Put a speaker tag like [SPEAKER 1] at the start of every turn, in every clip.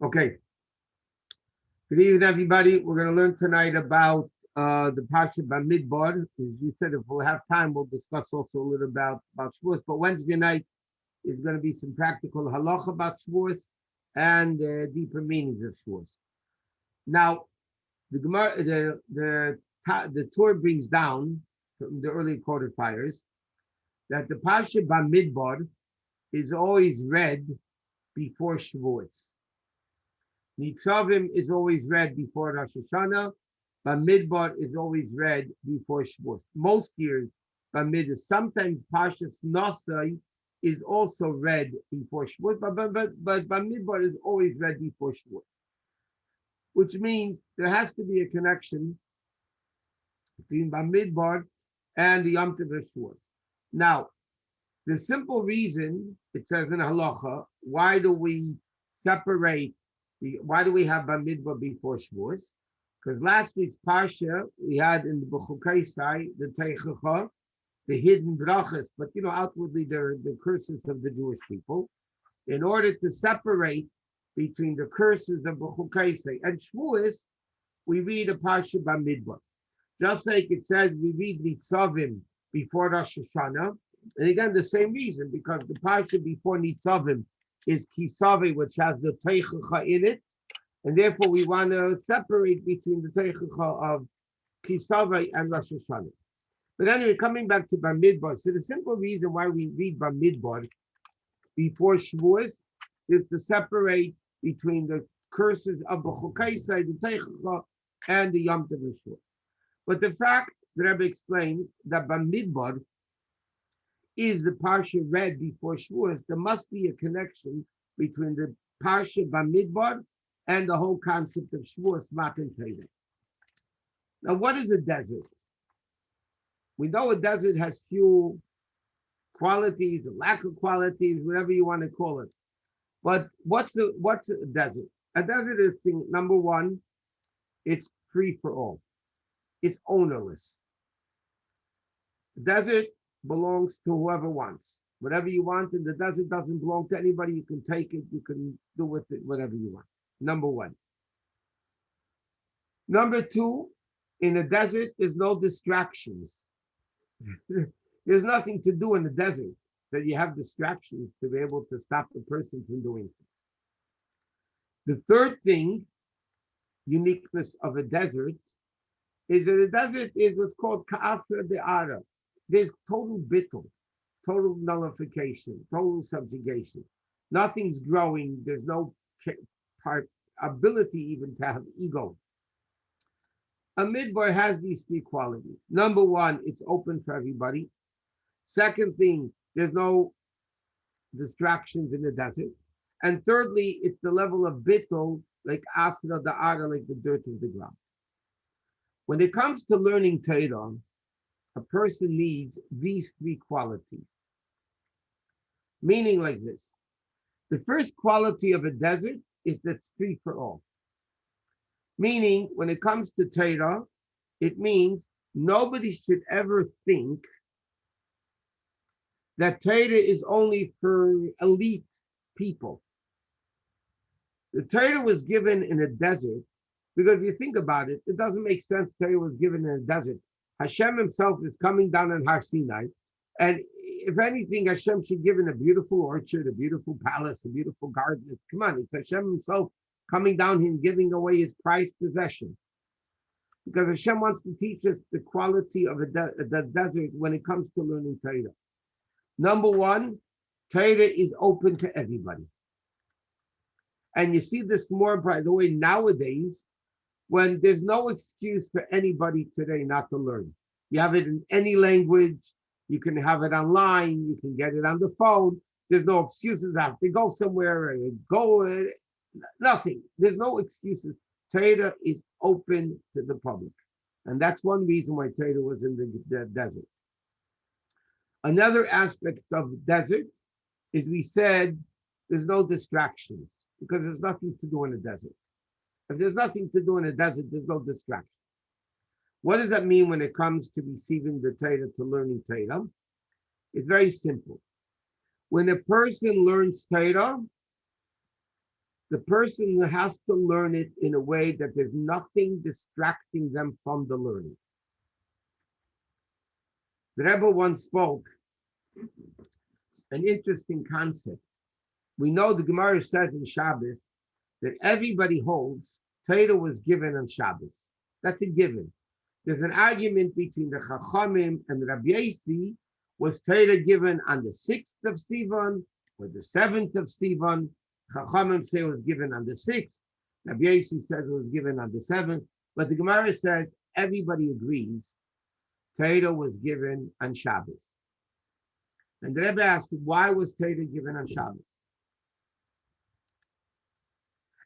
[SPEAKER 1] Okay. Good evening, everybody. We're going to learn tonight about the Parsha Bamidbar. As we said, if we'll have time, we'll discuss also a little about Shavuos. But Wednesday night is going to be some practical halacha about Shavuos and deeper meanings of Shavuos. Now, the Gemara, the Torah brings down from the early codifiers that the Parsha Bamidbar is always read before Shavuos. Nitzavim is always read before Rosh Hashanah. Bamidbar is always read before Shavuos. Most years, Bamidbar. Sometimes Parshas Nosai is also read before Shavuos, but Bamidbar is always read before Shavuos, which means there has to be a connection between Bamidbar and the Yom Tov Shavuos. Now, the simple reason, it says in Halacha, why do we separate? Why do we have Bamidbar before Shavuos? Because last week's Parsha, we had in the B'chukaisai, the Teichacha, the hidden brachas, but outwardly they're the curses of the Jewish people. In order to separate between the curses of B'chukaisai and Shavuos, we read a Parsha Bamidbar. Just like it says, we read Nitzavim before Rosh Hashanah. And again, the same reason, because the Parsha before Nitzavim is Kisave, which has the Teichacha in it, and therefore we want to separate between the Teichacha of Kisave and Rosh Hashanah. But anyway, coming back to Bamidbar, so the simple reason why we read Bamidbar before Shavuos is to separate between the curses of B'chukaisai, the Teichacha, and the Yom Tov Shavuos. But the fact, the Rebbe explains, that Bamidbar is the Parsha read before Shavuos, there must be a connection between the Parsha Bamidbar and the whole concept of Shavuos, Matan Torah. Now, what is a desert? We know a desert has few qualities, a lack of qualities, whatever you want to call it. But what's a desert? A desert is thing, number one, it's free for all. It's ownerless. The desert belongs to whoever wants. Whatever you want in the desert doesn't belong to anybody. You can take it, you can do with it whatever you want. Number one. Number two, in the desert, there's no distractions. There's nothing to do in the desert that you have distractions to be able to stop the person from doing things. The third thing, uniqueness of a desert, is that a desert is what's called ka'afra de'ara. There's total bittul, total nullification, total subjugation. Nothing's growing. There's no ability even to have ego. A midbar has these three qualities. Number one, it's open for everybody. Second thing, there's no distractions in the desert. And thirdly, it's the level of bittul, like after the ara, like the dirt of the ground. When it comes to learning Torah, a person needs these three qualities. Meaning like this. The first quality of a desert is that it's free for all. Meaning, when it comes to Torah, it means nobody should ever think that Torah is only for elite people. The Torah was given in a desert, because if you think about it, it doesn't make sense Torah was given in a desert. Hashem himself is coming down on Har Sinai, and if anything, Hashem should give in a beautiful orchard, a beautiful palace, a beautiful garden. Come on, it's Hashem himself coming down here and giving away his prized possession. Because Hashem wants to teach us the quality of the desert when it comes to learning Torah. Number one, Torah is open to everybody. And you see this more, by the way, nowadays, when there's no excuse for anybody today not to learn. You have it in any language, you can have it online, you can get it on the phone. There's no excuses. I have to go somewhere, nothing. There's no excuses. Torah is open to the public. And that's one reason why Torah was in the desert. Another aspect of the desert is we said there's no distractions because there's nothing to do in the desert. If there's nothing to do in the desert, there's no distraction. What does that mean when it comes to receiving the Torah, to learning Torah? It's very simple. When a person learns Torah, the person has to learn it in a way that there's nothing distracting them from the learning. The Rebbe once spoke an interesting concept. We know the Gemara says in Shabbos that everybody holds Torah was given on Shabbos. That's a given. There's an argument between the Chachamim and Rabbi Yossi. Was Torah given on the 6th of Sivan or the 7th of Sivan? Chachamim say it was given on the 6th. Rabbi Yossi says it was given on the 7th. But the Gemara says everybody agrees Torah was given on Shabbos. And the Rebbe asked, why was Torah given on Shabbos?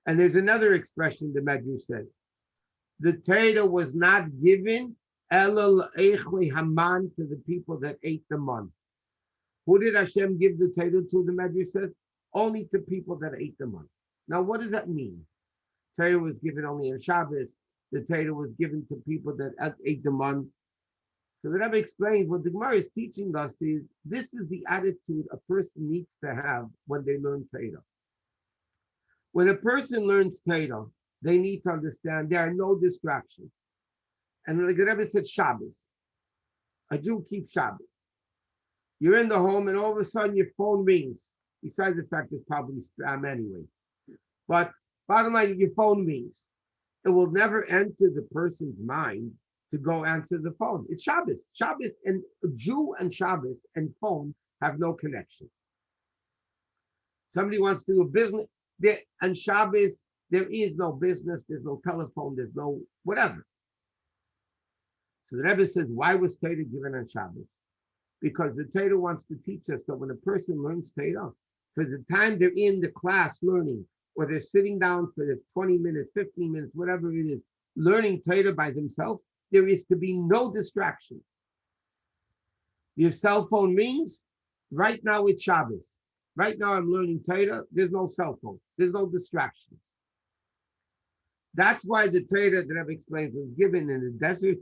[SPEAKER 1] And there's another expression the Medrash says. The Torah was not given Elul Echli Haman to the people that ate the man. Who did Hashem give the Torah to? The Medrash says only to people that ate the man. Now, what does that mean? Torah was given only on Shabbos. The Torah was given to people that ate the man. So the Rebbe explains what the Gemara is teaching us is this is the attitude a person needs to have when they learn Torah. When a person learns Torah, they need to understand there are no distractions. And like the Rebbe said, Shabbos. A Jew keeps Shabbos. You're in the home and all of a sudden your phone rings. Besides the fact it's probably spam anyway. But bottom line, your phone rings. It will never enter the person's mind to go answer the phone. It's Shabbos. Shabbos and a Jew and Shabbos and phone have no connection. Somebody wants to do a business. On Shabbos, there is no business. There's no telephone. There's no whatever. So the Rebbe says, why was Torah given on Shabbos? Because the Torah wants to teach us that when a person learns Torah, for the time they're in the class learning, or they're sitting down for the 20 minutes, 15 minutes, whatever it is, learning Torah by themselves, there is to be no distraction. Your cell phone rings, right now it's Shabbos. Right now I'm learning Torah, there's no cell phone, there's no distraction. That's why the Torah that Rebbe explains was given in the desert,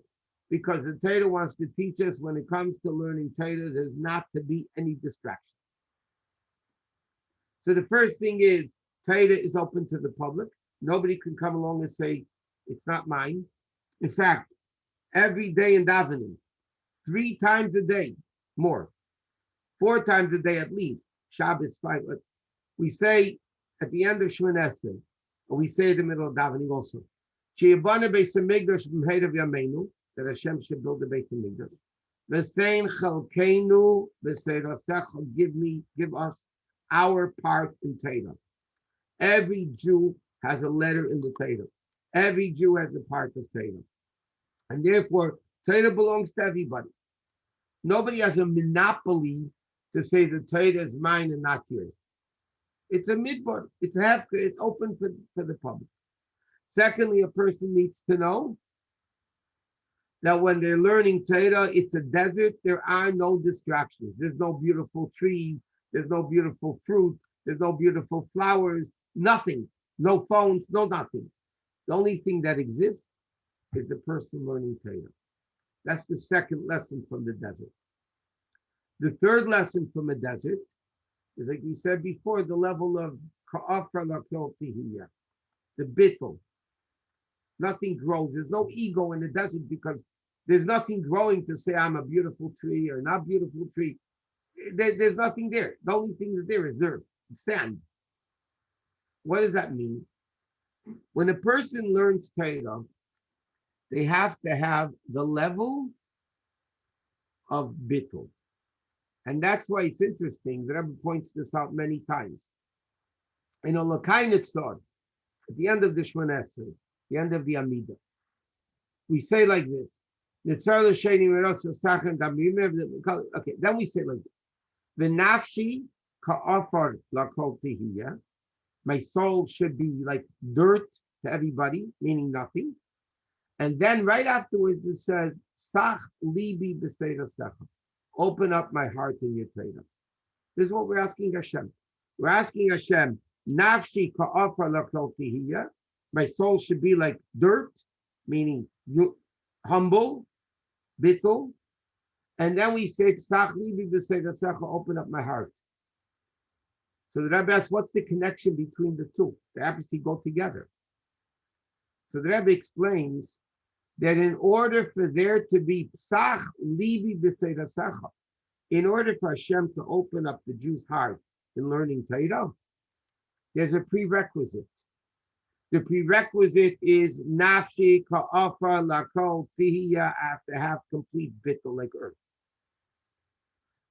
[SPEAKER 1] because the Torah wants to teach us when it comes to learning Torah, there's not to be any distraction. So the first thing is, Torah is open to the public. Nobody can come along and say, it's not mine. In fact, every day in davening, 3 times a day, more, 4 times a day at least, Shabbos, 5, we say at the end of Shemona Esrei, and we say in the middle of davening also, Sheyabana Beis HaMikdash b'mheirav yameinu, that Hashem should build the Beis HaMikdash. V'sein chalkeinu v'seirasecha, give us our part in Torah. Every Jew has a letter in the Torah. Every Jew has a part of Torah. And therefore, Torah belongs to everybody. Nobody has a monopoly to say the Torah is mine and not yours. It's a midbar. It's open for the public. Secondly, a person needs to know that when they're learning Torah, it's a desert. There are no distractions. There's no beautiful trees. There's no beautiful fruit. There's no beautiful flowers. Nothing. No phones. No nothing. The only thing that exists is the person learning Torah. That's the second lesson from the desert. The third lesson from a desert is, like we said before, the level of ka'afra lakol tihiyah, the bittul. Nothing grows. There's no ego in the desert because there's nothing growing to say I'm a beautiful tree or not beautiful tree. There's nothing there. The only thing that's there is dirt, sand. What does that mean? When a person learns Torah, they have to have the level of bittul. And that's why it's interesting. The Rebbe points this out many times. In a Lakai Nitzor, at the end of the Shemona Esrei, the end of the Amidah, we say like this. Okay, then we say like this. V'nafshi ka'afar lakol tihiyah. My soul should be like dirt to everybody, meaning nothing. And then right afterwards it says, Sach libi b'seirasecha. Open up my heart in your Torah. This is what we're asking Hashem. We're asking Hashem, Nafshi ka'afar lakol tihiyah. My soul should be like dirt, meaning humble, bittul. And then we say, Sach libi b'seirasecha, open up my heart. So the Rebbe asks, what's the connection between the two? They obviously go together. So the Rebbe explains that in order for there to be psach libi b'seidasecha, in order for Hashem to open up the Jew's heart in learning Torah, there's a prerequisite. The prerequisite is nafshi ka'afa lakol tihya. I have to have complete bittul like earth.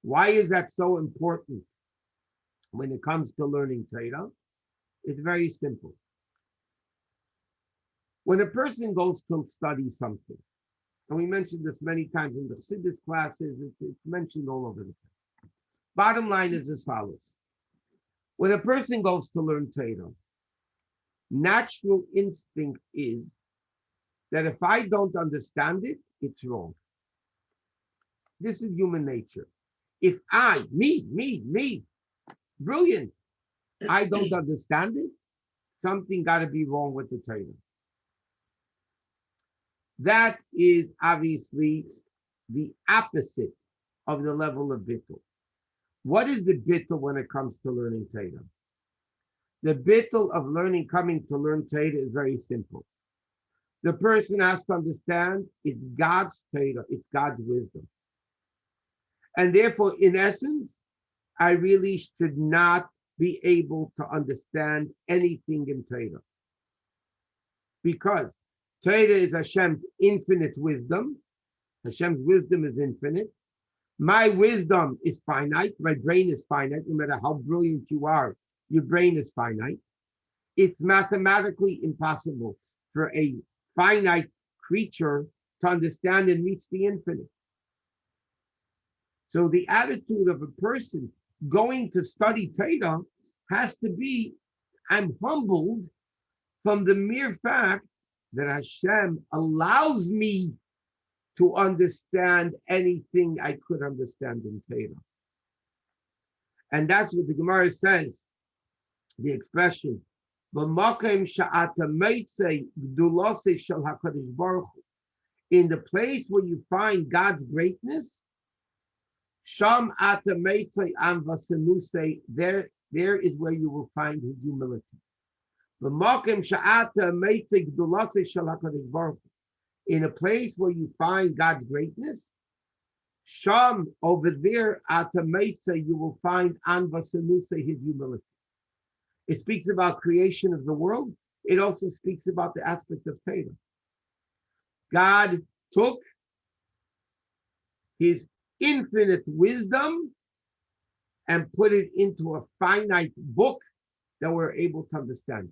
[SPEAKER 1] Why is that so important when it comes to learning Torah? It's very simple. When a person goes to study something, and we mentioned this many times in the Chassidic classes, it's mentioned all over the place. Bottom line is as follows. When a person goes to learn Torah, natural instinct is that if I don't understand it, it's wrong. This is human nature. If me, brilliant, I don't understand it, something got to be wrong with the Torah. That is obviously the opposite of the level of bittul. What is the bittul when it comes to learning Torah? The bittul of coming to learn Torah is very simple. The person has to understand it's God's Torah, it's God's wisdom. And therefore, in essence, I really should not be able to understand anything in Torah. Because Torah is Hashem's infinite wisdom. Hashem's wisdom is infinite. My wisdom is finite. My brain is finite. No matter how brilliant you are, your brain is finite. It's mathematically impossible for a finite creature to understand and reach the infinite. So the attitude of a person going to study Torah has to be, I'm humbled from the mere fact that Hashem allows me to understand anything I could understand in Torah. And that's what the Gemara says, the expression, in the place where you find God's greatness, there is where you will find his humility. In a place where you find God's greatness, Sham, over there, you will find his humility. It speaks about creation of the world. It also speaks about the aspect of Torah. God took his infinite wisdom and put it into a finite book that we're able to understand.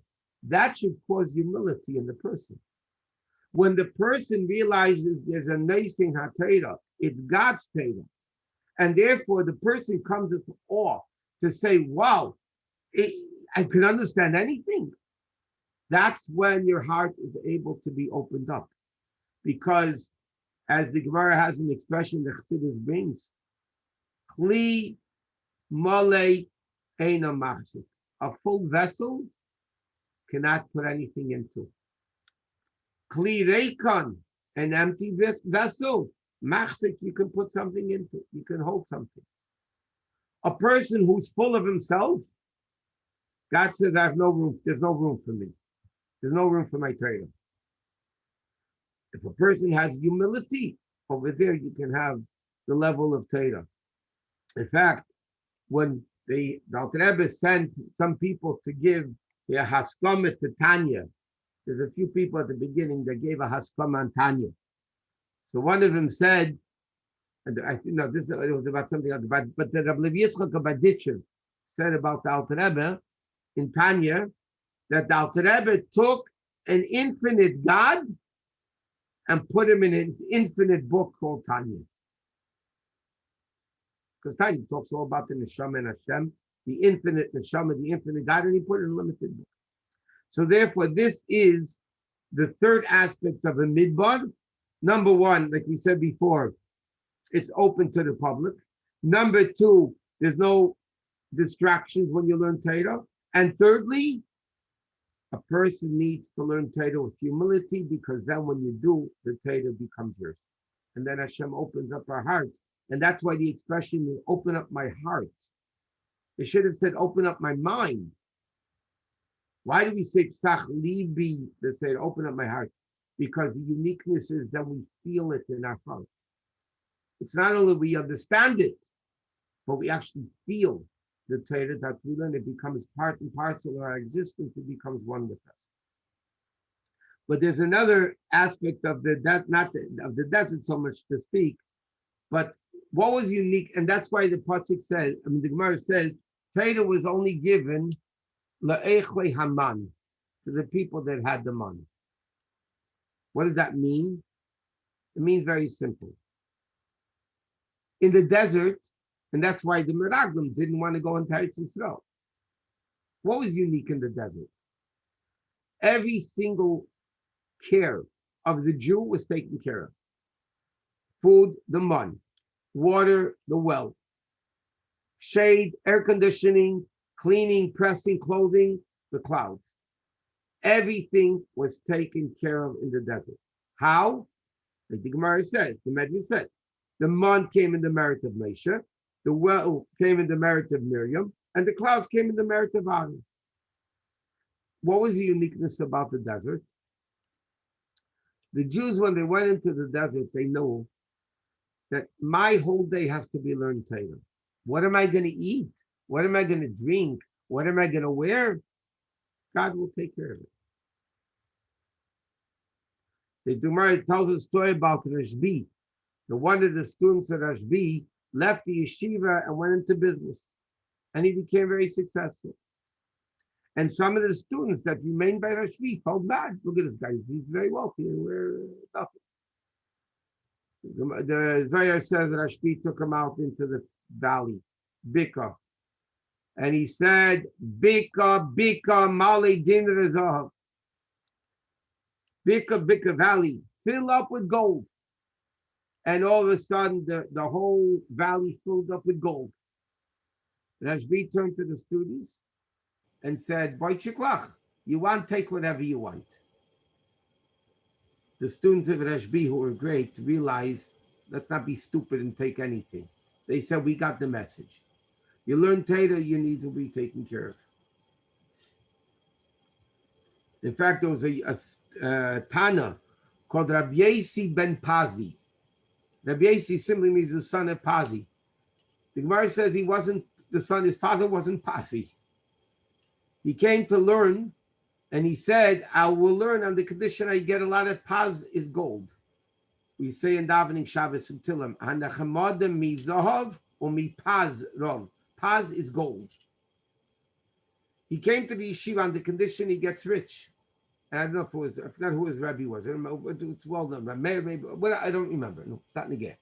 [SPEAKER 1] That should cause humility in the person. When the person realizes there's a Neising HaTorah, it's God's Torah, and therefore the person comes into awe to say, wow, I could understand anything. That's when your heart is able to be opened up. Because as the Gemara has an expression that Chassidus brings, Kli Mole Eina Machzik. A full vessel cannot put anything into. Kli Reikon, an empty vessel, Machzik, you can put something into, you can hold something. A person who's full of himself, God says, I have no room, there's no room for me. There's no room for my Torah. If a person has humility, over there you can have the level of Torah. In fact, when the Alter Rebbe sent some people to give a haskama to Tanya, there's a few people at the beginning that gave a haskama on Tanya. So one of them said, and I think no, it was about something else, but the Rabbi Yitzchak Baditcher said about the Alter Rebbe in Tanya that the Alter Rebbe took an infinite God and put him in an infinite book called Tanya. Because Tanya talks all about the Neshama and Hashem, the infinite Neshama, the infinite God, and he put it in a limited book. So therefore, this is the third aspect of a midbar. Number one, like we said before, it's open to the public. Number two, there's no distractions when you learn Torah. And thirdly, a person needs to learn Torah with humility, because then when you do, the Torah becomes yours. And then Hashem opens up our hearts. And that's why the expression will open up my heart. They should have said, open up my mind. Why do we say psach libi? They say, open up my heart. Because the uniqueness is that we feel it in our hearts. It's not only we understand it, but we actually feel the Torah that we learn. It becomes part and parcel of our existence. It becomes one with us. But there's another aspect of the death, not of the desert so much to speak, but what was unique, and that's why the pasuk says, the Gemara says, Torah was only given la'echle haman, to the people that had the money. What does that mean? It means very simple. In the desert, and that's why the Meraglim didn't want to go into Eretz Yisrael. What was unique in the desert? Every single care of the Jew was taken care of. Food, the money. Water, the well. Shade, air conditioning, cleaning, pressing, clothing, the clouds. Everything was taken care of in the desert. How? Like the Gemara says, the Medrash says, the man came in the merit of Moshe, the well came in the merit of Miriam, and the clouds came in the merit of Aaron. What was the uniqueness about the desert? The Jews, when they went into the desert, they know that my whole day has to be learned Torah. What am I going to eat? What am I going to drink? What am I going to wear? God will take care of it. The Gemara tells a story about Rashbi. One of the students of Rashbi left the yeshiva and went into business. And he became very successful. And some of the students that remained by Rashbi felt bad. Look at this guy. He's very wealthy and we're nothing. The Zohar says that Rashbi took him out into the valley, Bika. And he said, Bika, Bika, Mali Din Rezav. Bika, Bika Valley, fill up with gold. And all of a sudden, the whole valley filled up with gold. Rashbi turned to the students and said, Boy Chiklach, you want, take whatever you want. The students of Rashbi, who were great, realized, let's not be stupid and take anything. They said, we got the message. You learn Torah, your needs will be taken care of. In fact, there was a Tana called Rabbi Yesi ben Pazi. Rabbi Yesi simply means the son of Pazi. The Gemara says he wasn't the son, his father wasn't Pazi. He came to learn, and he said, I will learn on the condition I get a lot of Paz is gold. We say in davening Shabbos and Tilim, Hanachamadim mi zahav or mi Paz rov. Paz is gold. He came to the yeshiva on the condition he gets rich. And I don't know if it was, I forgot who his rabbi was. I don't know, it's well known. Maybe, well, I don't remember. No, it's not in again.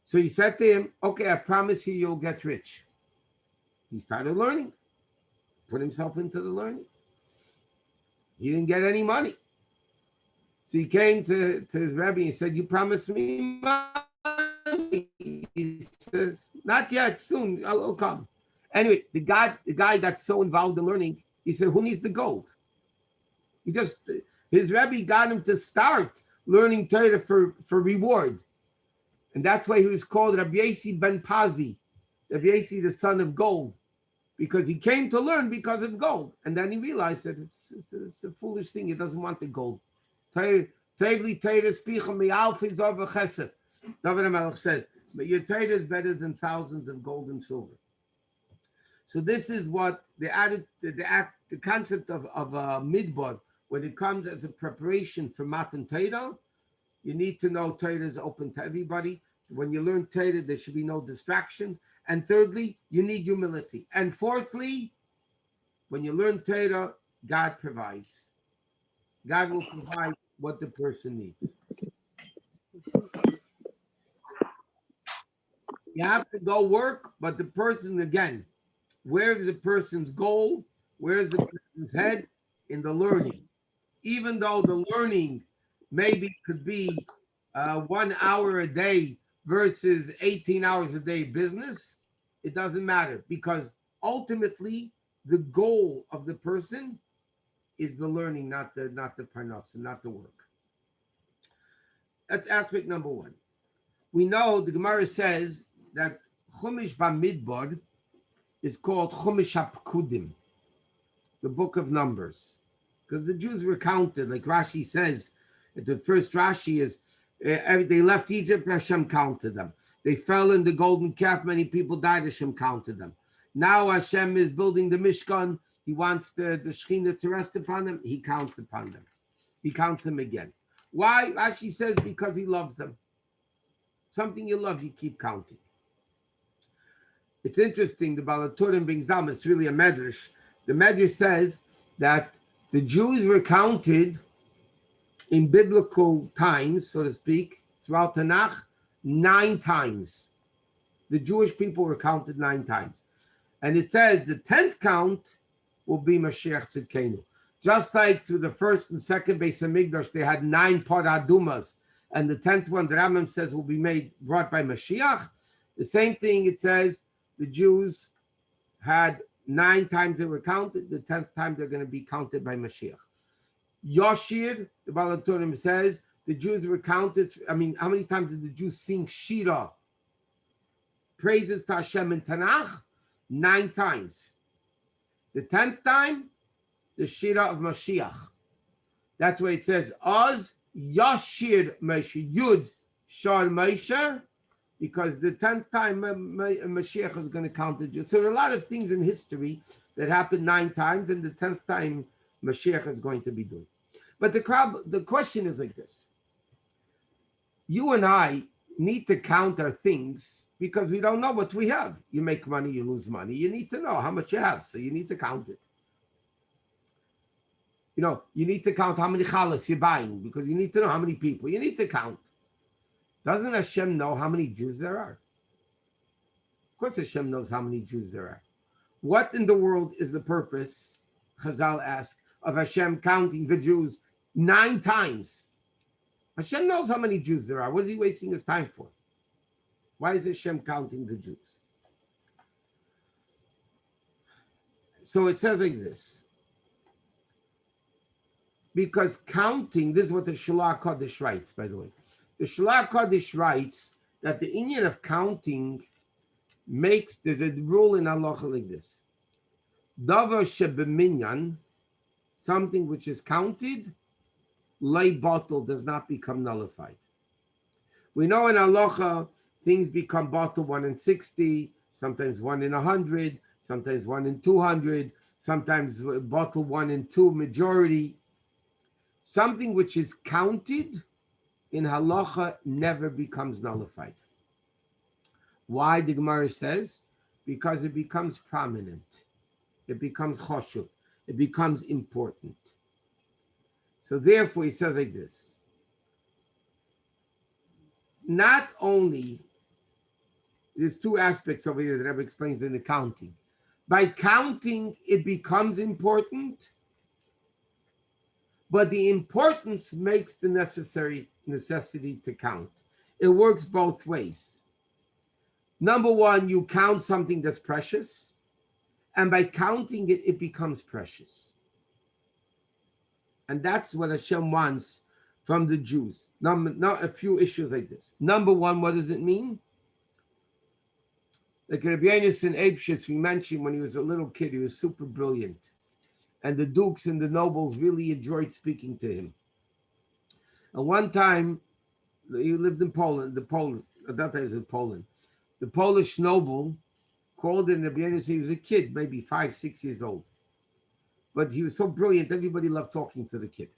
[SPEAKER 1] So he said to him, okay, I promise you you'll get rich. He started learning, put himself into the learning. He didn't get any money. So he came to his rabbi and said, you promised me money. He says, not yet, soon, I'll come. Anyway, the guy got so involved in learning, he said, who needs the gold? His Rebbe got him to start learning Torah for reward. And that's why he was called Rabbi Yesi ben Pazi, Rabbi Yesi, the son of gold, because he came to learn because of gold. And then he realized that it's a foolish thing. He doesn't want the gold. David HaMelech says, but your Torah is better than thousands of gold and silver. So this is what the concept of Midbar, when it comes as a preparation for Matan Torah, you need to know Torah is open to everybody. When you learn Torah, there should be no distractions. And thirdly, you need humility. And fourthly, when you learn Torah, God provides. God will provide what the person needs. You have to go work, but the person, again, where is the person's goal? Where is the person's head? In the learning. Even though the learning maybe could be 1 hour a day versus 18 hours a day business, it doesn't matter, because ultimately the goal of the person is the learning, not the parnasa, not the work. That's aspect number one. We know the Gemara says that Chumash Bamidbar is called Chumash HaPkudim, the book of Numbers. Because the Jews were counted, like Rashi says, the first Rashi is, they left Egypt, Hashem counted them. They fell in the golden calf, many people died, Hashem counted them. Now Hashem is building the Mishkan, he wants the Shekhinah to rest upon them, he counts upon them. He counts them again. Why? Rashi says, because he loves them. Something you love, you keep counting. It's interesting, the Baal HaTurim brings down, it's really a medrash. The medrash says that the Jews were counted in biblical times, so to speak, throughout Tanakh, 9 times. The Jewish people were counted 9 times. And it says the 10th count will be Mashiach Tzidkenu. Just like through the first and second Beis Hamikdash, they had 9 paradumas, and the 10th one, the Rambam says, will be brought by Mashiach. The same thing, it says, the Jews had 9 times they were counted. The 10th time they're going to be counted by Mashiach. Yoshir, the Baal HaTurim says, the Jews were counted. I mean, how many times did the Jews sing Shira? Praises to Hashem in Tanakh? 9 times. The 10th time, the Shira of Mashiach. That's why it says, Oz Yashir Moshe, Yud Shar Moshe, because the 10th time Mashiach is going to count the Jews. So there are a lot of things in history that happened 9 times, and the 10th time Mashiach is going to be doing. But the question is like this. You and I need to count our things because we don't know what we have. You make money, you lose money. You need to know how much you have, so you need to count it. You know, you need to count how many challahs you're buying because you need to know how many people. You need to count. Doesn't Hashem know how many Jews there are? Of course Hashem knows how many Jews there are. What in the world is the purpose, Chazal ask, of Hashem counting the Jews 9 times? Hashem knows how many Jews there are. What is he wasting his time for? Why is Hashem counting the Jews? So it says like this. Because counting, this is what the Shalach Kodesh writes, by the way. The Shalach Kodesh writes that the inyan of counting there's a rule in halacha like this. Davar shebeminyan, something which is counted, lay bottle does not become nullified. We know in halacha, things become bottle 1 in 60, sometimes 1 in 100, sometimes 1 in 200, sometimes bottle 1 in 2, majority. Something which is counted in halacha never becomes nullified. Why? The Gemara says, because it becomes prominent. It becomes choshuv. It becomes important. So therefore, he says like this. Not only, there's 2 aspects over here that Rebbe explains in the counting. By counting, it becomes important, but the importance makes the necessity to count. It works both ways. Number 1, you count something that's precious, and by counting it, it becomes precious. And that's what Hashem wants from the Jews. Now, a few issues like this. Number 1, what does it mean? Like Rabbi Yonasan Eibshitz, we mentioned when he was a little kid, he was super brilliant. And the dukes and the nobles really enjoyed speaking to him. And one time, he lived in Poland, at that time it was in Poland. The Polish noble called in Rabbi Yonasan, he was a kid, maybe 5, 6 years old. But he was so brilliant, everybody loved talking to the kid.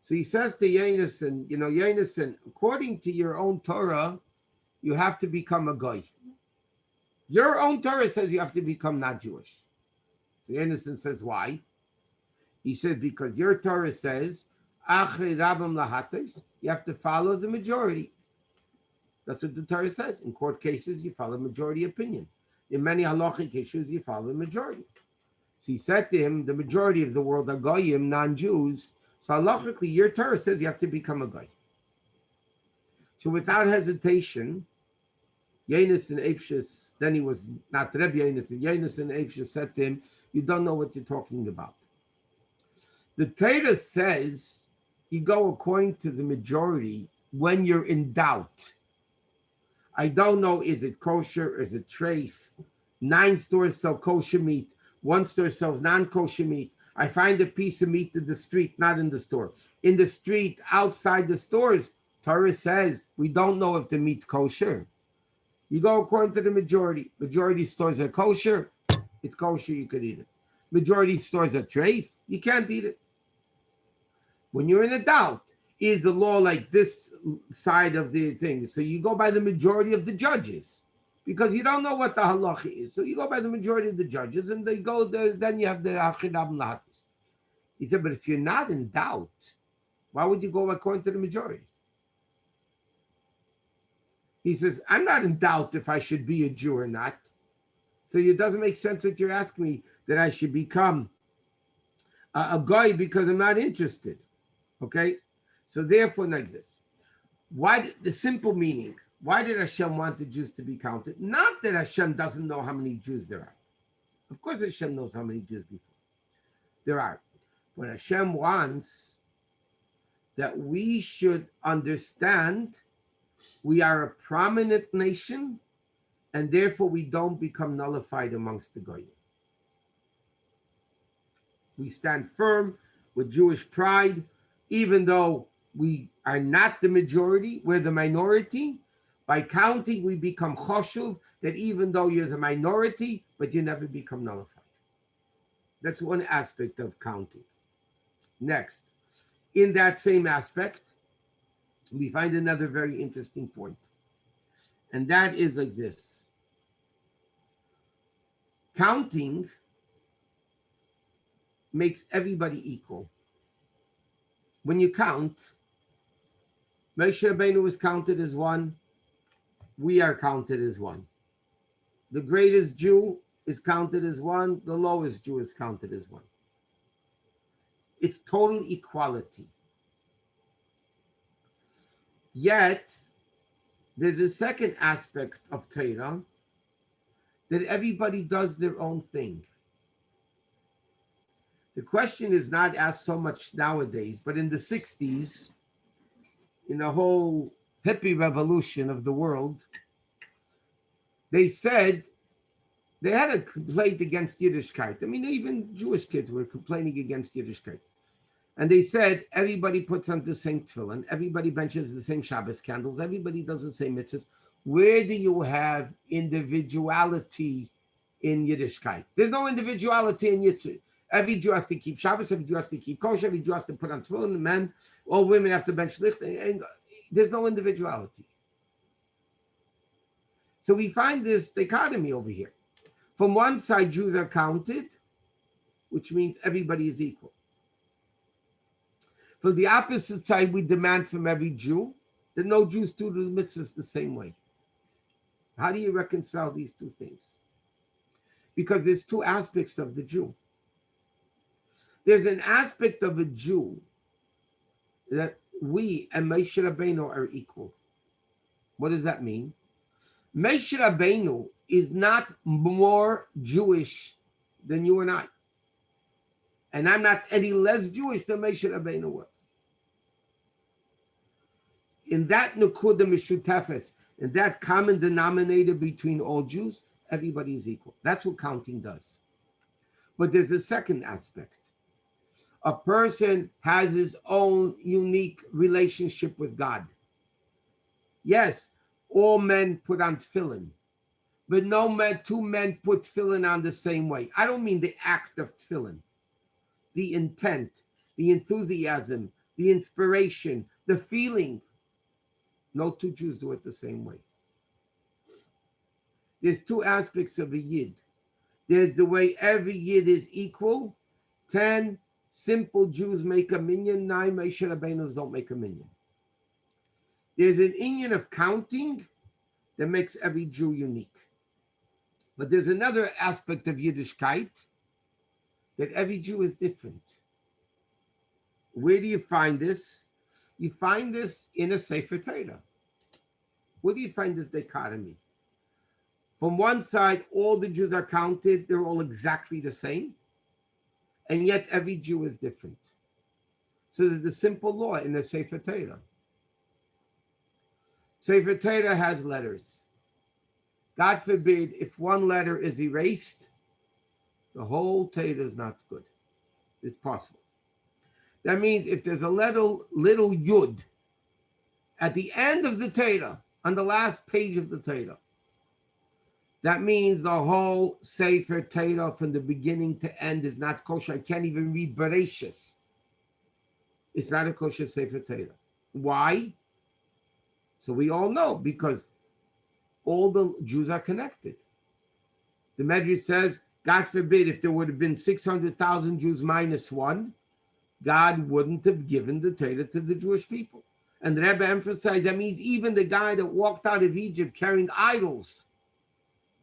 [SPEAKER 1] So he says to Yonasan, Yonasan, according to your own Torah, you have to become a goy. Your own Torah says you have to become not Jewish. So Yonasan says, why? He said, because your Torah says, Achrei Rabim Lahates, you have to follow the majority. That's what the Torah says. In court cases, you follow majority opinion. In many halachic issues, you follow the majority. So he said to him, the majority of the world are goyim, non-Jews. So halachically, your Torah says you have to become a goy. So without hesitation, Yonasan Eibshitz, then he was not Rebbe Yonasan, Yonasan Eibshitz said to him, you don't know what you're talking about. The Torah says you go according to the majority when you're in doubt. I don't know, is it kosher, is it treif? 9 stores sell kosher meat. 1 store sells non-kosher meat. I find a piece of meat in the street, not in the store. In the street, outside the stores, Torah says we don't know if the meat's kosher. You go according to the majority. Majority stores are kosher. It's kosher, you could eat it. Majority stores are treif. You can't eat it. When you're in a doubt, is the law like this side of the thing? So you go by the majority of the judges because you don't know what the halacha is. So you go by the majority of the judges and they go there, then you have the achidab lahatis. He said, but if you're not in doubt, why would you go according to the majority? He says, I'm not in doubt if I should be a Jew or not. So it doesn't make sense that you're asking me that I should become a guy because I'm not interested. Okay? So therefore, like this. Why the simple meaning? Why did Hashem want the Jews to be counted? Not that Hashem doesn't know how many Jews there are. Of course Hashem knows how many Jews there are. But Hashem wants that we should understand we are a prominent nation, and therefore we don't become nullified amongst the Goyim. We stand firm with Jewish pride, even though we are not the majority, we're the minority. By counting, we become choshuv, that even though you're the minority, but you never become nullified. That's one aspect of counting. Next, in that same aspect, we find another very interesting point. And that is like this. Counting makes everybody equal. When you count, Moshe Rabbeinu was counted as one. We are counted as one. The greatest Jew is counted as one. The lowest Jew is counted as one. It's total equality. Yet, there's a second aspect of Torah that everybody does their own thing. The question is not asked so much nowadays, but in the 60s, in the whole hippie revolution of the world, they said they had a complaint against Yiddishkeit. I mean, even Jewish kids were complaining against Yiddishkeit. And they said, everybody puts on the same tefillin, everybody benches the same Shabbos candles, everybody does the same mitzvahs. Where do you have individuality in Yiddishkeit? There's no individuality in Yitzhak. Every Jew has to keep Shabbos, every Jew has to keep kosher, every Jew has to put on tefillin, men, all women have to bench licht, and there's no individuality. So we find this dichotomy over here. From one side, Jews are counted, which means everybody is equal. From the opposite side, we demand from every Jew that no Jews do the mitzvahs the same way. How do you reconcile these two things? Because there's two aspects of the Jew. There's an aspect of a Jew that we and Moshe Rabbeinu are equal. What does that mean? Moshe Rabbeinu is not more Jewish than you and I. And I'm not any less Jewish than Moshe Rabbeinu was. In that Nukuda Mishutefes, in that common denominator between all Jews, everybody is equal. That's what counting does. But there's a second aspect. A person has his own unique relationship with God. Yes, all men put on tefillin, but no man, two men put tefillin on the same way. I don't mean the act of tefillin, the intent, the enthusiasm, the inspiration, the feeling. No two Jews do it the same way. There's two aspects of a Yid. There's the way every Yid is equal. 10 simple Jews make a minyan, 9 Moshe Rabbeinus don't make a minyan. There's an inyan of counting that makes every Jew unique. But there's another aspect of Yiddishkeit that every Jew is different. Where do you find this? You find this in a Sefer Torah. Where do you find this dichotomy? From one side, all the Jews are counted, they're all exactly the same, and yet every Jew is different. So there's the simple law in the Sefer Torah. Sefer Torah has letters. God forbid, if one letter is erased, the whole Torah is not good. It's possible. That means if there's a little yud at the end of the Torah, on the last page of the Torah, that means the whole Sefer Torah from the beginning to end is not kosher. I can't even read Bereshis. It's not a kosher Sefer Torah. Why? So we all know, because all the Jews are connected. The Medrash says, God forbid, if there would have been 600,000 Jews minus one, God wouldn't have given the Torah to the Jewish people. And the Rebbe emphasized that means even the guy that walked out of Egypt carrying idols,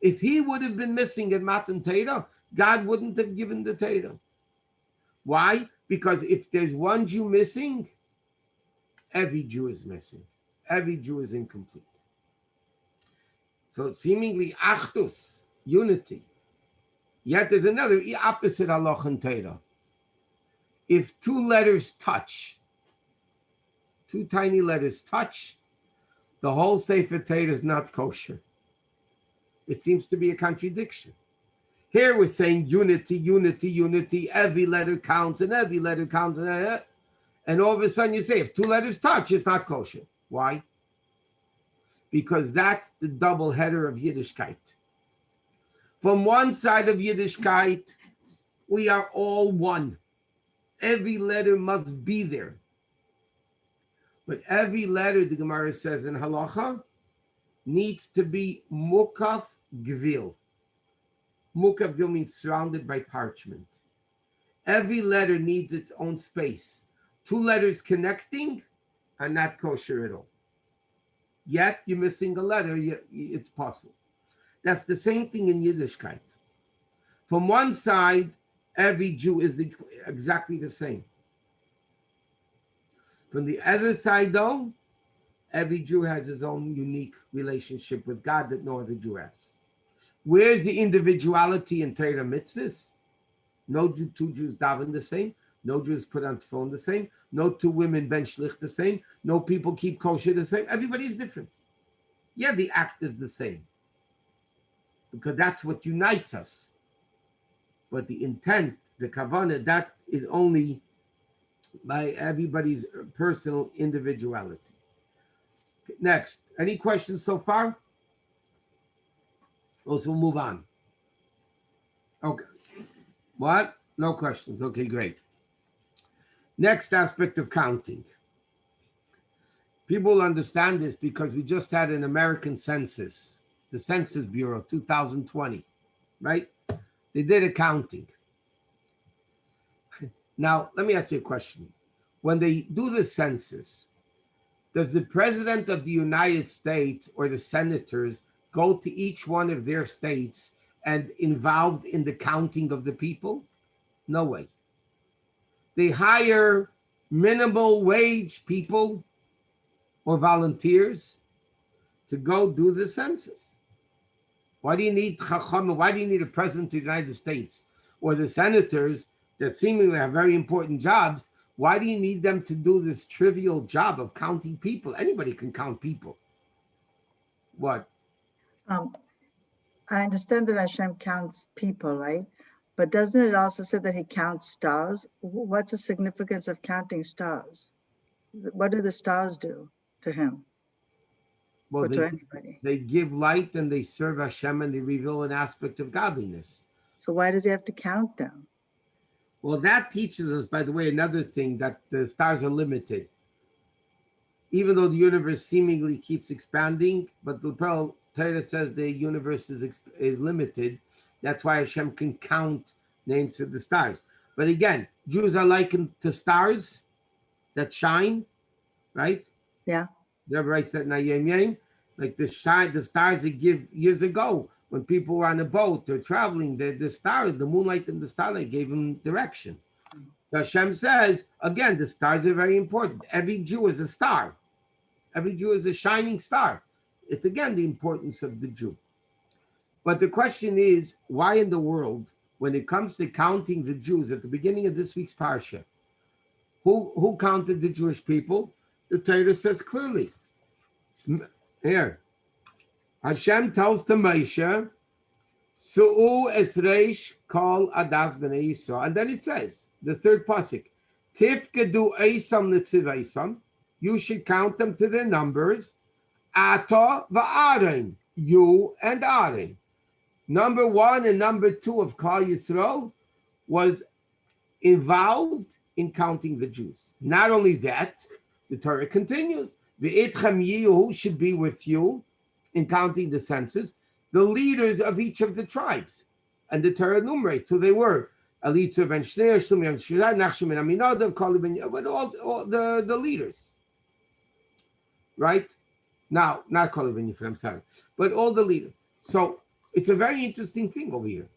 [SPEAKER 1] if he would have been missing at Matan Torah, God wouldn't have given the Torah. Why? Because if there's one Jew missing, every Jew is missing. Every Jew is incomplete. So seemingly achdus, unity. Yet there's another opposite halach in Torah. If two letters touch, two tiny letters touch, the whole Sefer Torah is not kosher. It seems to be a contradiction. Here we're saying unity, unity, unity. Every letter counts and every letter counts. And all of a sudden you say, if two letters touch, it's not kosher. Why? Because that's the double header of Yiddishkeit. From one side of Yiddishkeit, we are all one. Every letter must be there. But every letter, the Gemara says in Halacha, needs to be mukaf gvil. Mukaf gvil means surrounded by parchment. Every letter needs its own space. Two letters connecting are not kosher at all. Yet you're missing a letter, it's possible. That's the same thing in Yiddishkeit. From one side, every Jew is exactly the same. From the other side, though, every Jew has his own unique relationship with God that no other Jew has. Where's the individuality in Torah mitzvahs? No two Jews daven the same. No Jews put on tefillin the same. No two women ben shlich the same. No people keep kosher the same. Everybody's different. Yeah, the act is the same, because that's what unites us. But the intent, the kavanah, that is only by everybody's personal individuality. Next, any questions so far? Also, we'll move on. Okay. What? No questions. Okay, great. Next aspect of counting. People understand this because we just had an American census, the Census Bureau, 2020, right? They did a counting. Now, let me ask you a question. When they do the census, does the president of the United States or the senators go to each one of their states and involved in the counting of the people? No way. They hire minimal wage people or volunteers to go do the census. Why do you need chacham? Why do you need a president of the United States or the senators that seemingly have very important jobs? Why do you need them to do this trivial job of counting people? Anybody can count people. What?
[SPEAKER 2] I understand that Hashem counts people, right? But doesn't it also say that he counts stars? What's the significance of counting stars? What do the stars do to him?
[SPEAKER 1] Well,
[SPEAKER 2] or to anybody?
[SPEAKER 1] They give light and they serve Hashem and they reveal an aspect of godliness.
[SPEAKER 2] So why does he have to count them?
[SPEAKER 1] Well, that teaches us, by the way, another thing, that the stars are limited. Even though the universe seemingly keeps expanding, but the Torah says the universe is limited. That's why Hashem can count names for the stars. But again, Jews are likened to stars that shine, right?
[SPEAKER 2] Yeah.
[SPEAKER 1] The Rebbe writes that in Ayem Yem, like the stars that give years ago when people were on a boat or traveling, the stars, the moonlight and the starlight gave them direction. So Hashem says, again, the stars are very important. Every Jew is a star. Every Jew is a shining star. It's again the importance of the Jew. But the question is, why in the world, when it comes to counting the Jews at the beginning of this week's Parsha, who counted the Jewish people? The Torah says clearly, here, Hashem tells to Moshe, Su'u esreish kol adas b'nei Yisrael. And then it says, the third pasuk, Tifkedu eisam l'tziv. You should count them to their numbers. Ata va'aren, you and Aaron. Number 1 and number 2 of Klal Yisrael was involved in counting the Jews. Not only that, the Torah continues, V'itchem Yehu should be with you in counting the census, the leaders of each of the tribes. And the Torah enumerates. So they were Elitza ben Shnei, Shlumi ben Shirah, Nachshon ben Aminadav, Kalev ben all the leaders. Right? Now, not Kalev ben Yifrem, I'm sorry, but all the leaders. So it's a very interesting thing over here.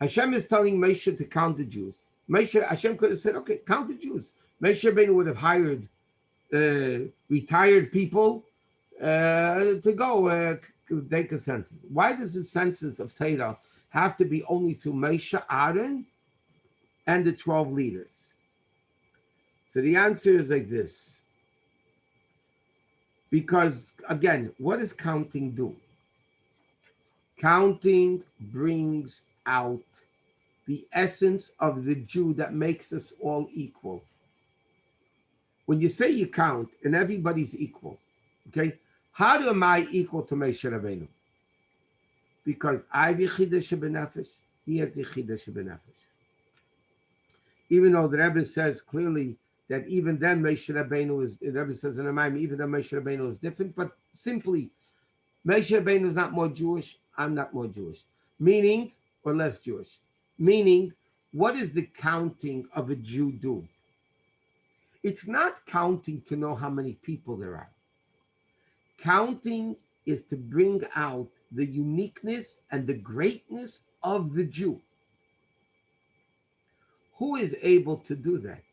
[SPEAKER 1] Hashem is telling Moshe to count the Jews. Hashem could have said, okay, count the Jews. Moshe Rabbeinu would have hired retired people to go take a census. Why does the census of Torah have to be only through Moshe, Aaron, and the 12 leaders? So the answer is like this. Because, again, what does counting do? Counting brings out the essence of the Jew that makes us all equal. When you say you count and everybody's equal, okay, how am I equal to Moshe Rabbeinu? Because I have Yehudis Greenberg, he has Yehudis Greenberg. Even though the Rebbe says clearly that even then Moshe Rabbeinu is, the Rebbe says in the Maimon, even though Moshe Rabbeinu is different, but simply Moshe Rabbeinu is not more Jewish, I'm not more Jewish. Meaning, or less Jewish. Meaning, what does the counting of a Jew do? It's not counting to know how many people there are. Counting is to bring out the uniqueness and the greatness of the Jew. Who is able to do that?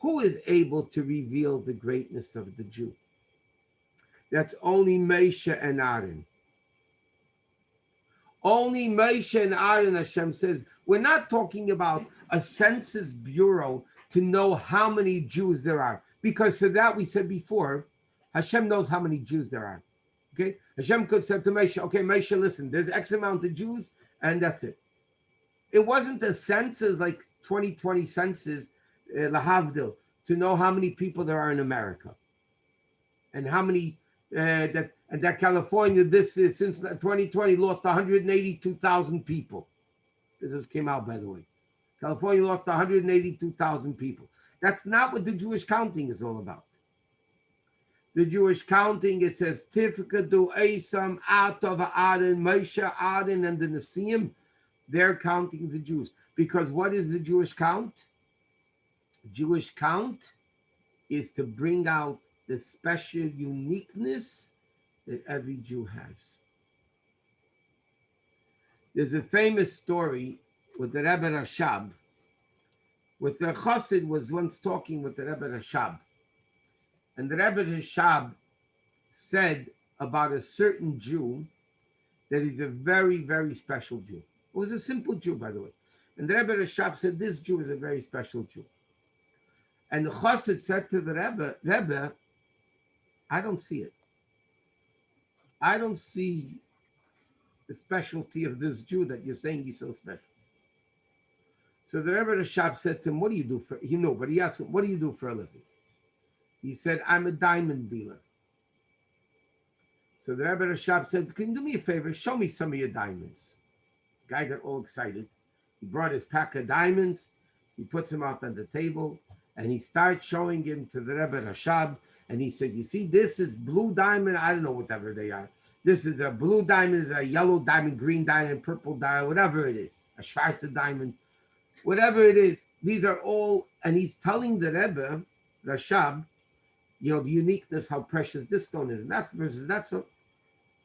[SPEAKER 1] Who is able to reveal the greatness of the Jew? That's only Moshe and Aaron. Only Moshe and Aaron, Hashem says. We're not talking about a census bureau to know how many Jews there are. Because for that, we said before, Hashem knows how many Jews there are. Okay? Hashem could say to Moshe, okay, Moshe, listen, there's X amount of Jews, and that's it. It wasn't a census like 2020 census, Lahavdil, to know how many people there are in America. And how many, that California, this is, since 2020, lost 182,000 people. This just came out, by the way. California lost 182,000 people. That's not what the Jewish counting is all about. The Jewish counting, it says, Tifkadu Esam, Atov, Aaron, Moshe, Aaron, and the Nesiim. They're counting the Jews. Because what is the Jewish count? Jewish count is to bring out the special uniqueness that every Jew has. There's a famous story with the Rebbe Rashab, with the Chassid was once talking with the Rebbe Rashab. And the Rebbe Rashab said about a certain Jew that he's a very, very special Jew. It was a simple Jew, by the way. And the Rebbe Rashab said, this Jew is a very special Jew. And the Chassid said to the Rebbe, I don't see it. I don't see the specialty of this Jew that you're saying he's so special. So the Rebbe Rashab said to him, what do you do for, he knew, but he asked him, what do you do for a living? He said, I'm a diamond dealer. So the Rebbe Rashab said, can you do me a favor? Show me some of your diamonds. The guy got all excited. He brought his pack of diamonds. He puts them out on the table and he starts showing him to the Rebbe Rashab. And he says, you see, this is blue diamond. I don't know whatever they are. This is a blue diamond, is a yellow diamond, green diamond, purple diamond, whatever it is. A Schwarzer diamond, whatever it is. These are all, and he's telling the Rebbe Rashab, you know, the uniqueness, how precious this stone is. And that's versus that's so.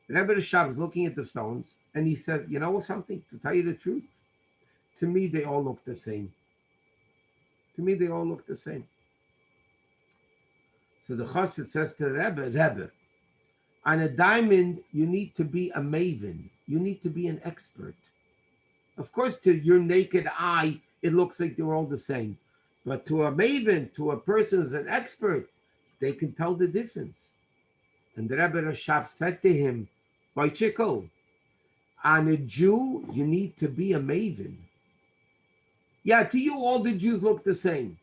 [SPEAKER 1] The Rebbe Rashab is looking at the stones and he says, you know something, to tell you the truth, to me, they all look the same. To me, they all look the same. So the Chassid says to the Rebbe, on a diamond, you need to be a maven. You need to be an expert. Of course, to your naked eye, it looks like they're all the same. But to a maven, to a person who's an expert, they can tell the difference. And the Rebbe Rashab said to him, By Chickle. On a Jew, you need to be a maven. Yeah, to you, all the Jews look the same.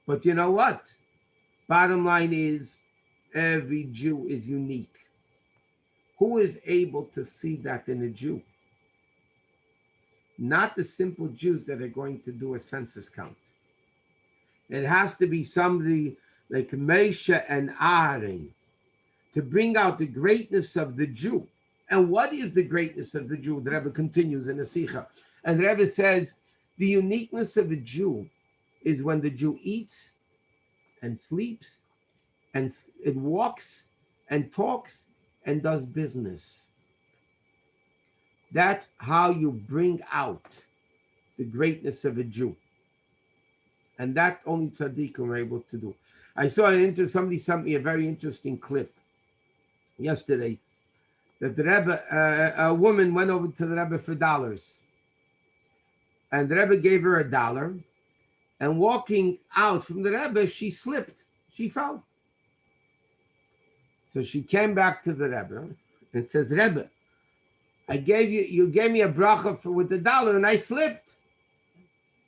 [SPEAKER 1] But you know what? Bottom line is, every Jew is unique. Who is able to see that in a Jew? Not the simple Jews that are going to do a census count. It has to be somebody like Moshe and Aaron to bring out the greatness of the Jew. And what is the greatness of the Jew? The Rebbe continues in the Sikha. And the Rebbe says, the uniqueness of a Jew is when the Jew eats and sleeps and it walks and talks and does business. That's how you bring out the greatness of a Jew. And that only tzaddikim are able to do. I saw somebody sent me a very interesting clip yesterday that the Rebbe, a woman went over to the Rebbe for dollars. And the Rebbe gave her $1. And walking out from the Rebbe, she slipped. She fell. So she came back to the Rebbe and says, Rebbe, you gave me a bracha with $1 and I slipped.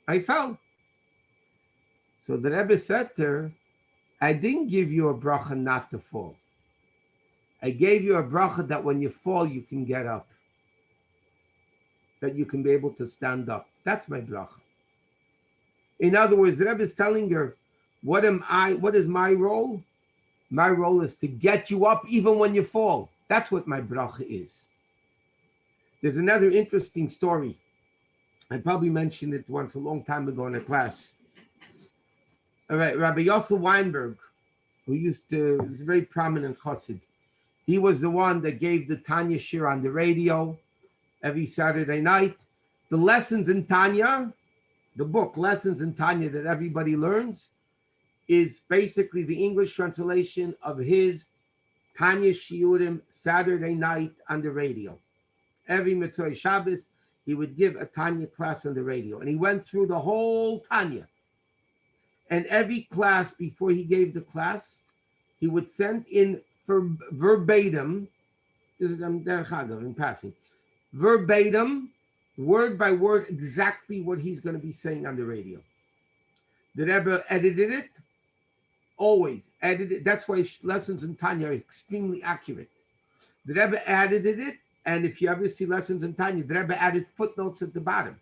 [SPEAKER 1] I fell. So the Rebbe said to her, I didn't give you a bracha not to fall. I gave you a bracha that when you fall, you can get up. That you can be able to stand up. That's my bracha. In other words, the Rebbe is telling her, what is my role? My role is to get you up even when you fall. That's what my bracha is. There's another interesting story. I probably mentioned it once a long time ago in a class. All right, Rabbi Yosef Weinberg, who was a very prominent Chassid. He was the one that gave the Tanya Shir on the radio every Saturday night. The lessons in Tanya, the book Lessons in Tanya that everybody learns, is basically the English translation of his Tanya Shiurim Saturday night on the radio. Every Mitzvah Shabbos, he would give a Tanya class on the radio. And he went through the whole Tanya. And every class, before he gave the class, he would send in for verbatim, this is in passing, verbatim, word by word, exactly what he's going to be saying on the radio. The Rebbe edited it, always edited. That's why lessons in Tanya are extremely accurate. The Rebbe edited it, and if you ever see lessons in Tanya, the Rebbe added footnotes at the bottom.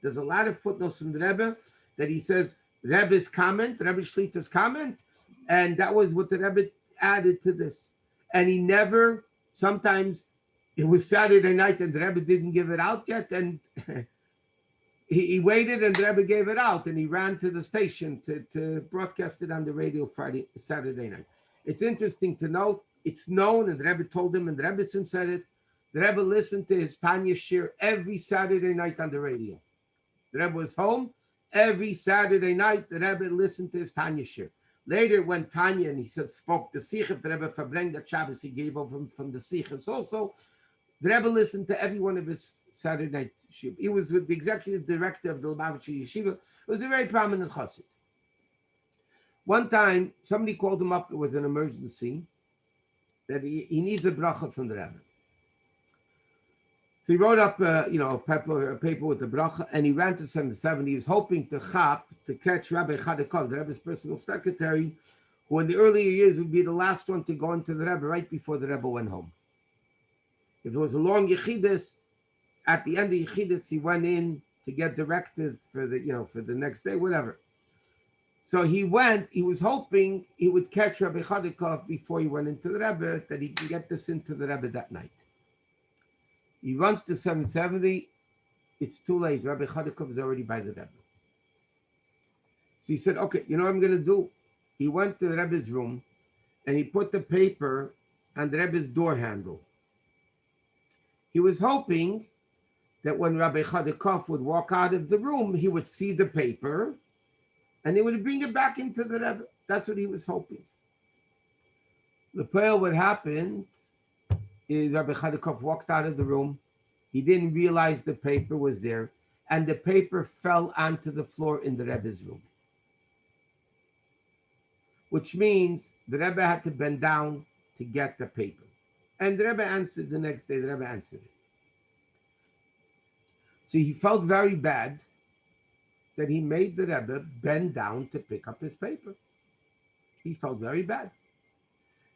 [SPEAKER 1] There's a lot of footnotes from the Rebbe that he says, Rebbe's comment, Rebbe Shlita's comment, and that was what the Rebbe added to this. And he never, sometimes it was Saturday night and the Rebbe didn't give it out yet, and he waited and the Rebbe gave it out, and he ran to the station to broadcast it on the radio Saturday night. It's interesting to note, it's known, and the Rebbe told him, and the Rebbetzin said it, the Rebbe listened to his Tanya Shir every Saturday night on the radio. The Rebbe was home, every Saturday night, the Rebbe listened to his Tanya Shir. Later, when Tanya, and he said, spoke the Sichas, the Rebbe Fabreng that Shabbos, he gave over from the Sichas also, the Rebbe listened to every one of his Saturday night Shir. He was with the executive director of the Lubavitcher Yeshiva. It was a very prominent chassid. One time, somebody called him up with an emergency that he needs a bracha from the Rebbe. So he wrote up, a paper with the bracha, and he ran to 77. He was hoping to catch Rabbi Chadikov, the Rebbe's personal secretary, who in the earlier years would be the last one to go into the Rebbe right before the Rebbe went home. If it was a long Yehudis, at the end of Yehudis, he went in to get directed for the next day, whatever. So he was hoping he would catch Rabbi Chadikov before he went into the Rebbe, that he can get this into the Rebbe that night. He runs to 770. It's too late. Rabbi Chadikov is already by the Rebbe. So he said, okay, you know what I'm going to do? He went to the Rebbe's room and he put the paper on the Rebbe's door handle. He was hoping that when Rabbi Chadikov would walk out of the room, he would see the paper and they would bring it back into the Rebbe. That's what he was hoping. The prayer what happened is Rabbi Chadikov walked out of the room. He didn't realize the paper was there, and the paper fell onto the floor in the Rebbe's room. Which means the Rebbe had to bend down to get the paper. And the Rebbe answered the next day, the Rebbe answered it. So he felt very bad that he made the Rebbe bend down to pick up his paper. He felt very bad.